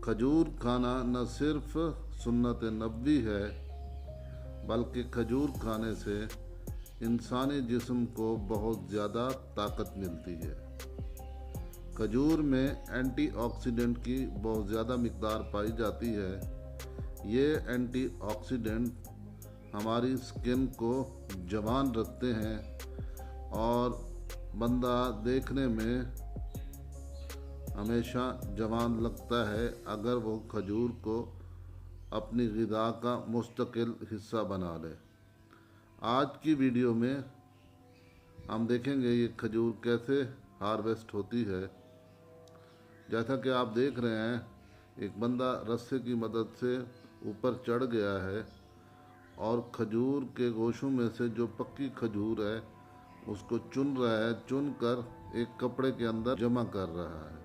کھجور کھانا نہ صرف سنت نبوی ہے بلکہ کھجور کھانے سے انسانی جسم کو بہت زیادہ طاقت ملتی ہے۔ کھجور میں اینٹی آکسیڈنٹ کی بہت زیادہ مقدار پائی جاتی ہے۔ یہ اینٹی آکسیڈنٹ ہماری اسکن کو جوان رکھتے ہیں اور بندہ دیکھنے میں ہمیشہ جوان لگتا ہے اگر وہ کھجور کو اپنی غذا کا مستقل حصہ بنا لے۔ آج کی ویڈیو میں ہم دیکھیں گے یہ کھجور کیسے ہارویسٹ ہوتی ہے۔ جیسا کہ آپ دیکھ رہے ہیں ایک بندہ رسے کی مدد سے اوپر چڑھ گیا ہے اور کھجور کے گوشوں میں سے جو پکی کھجور ہے اس کو چن رہا ہے، چن کر ایک کپڑے کے اندر جمع کر رہا ہے۔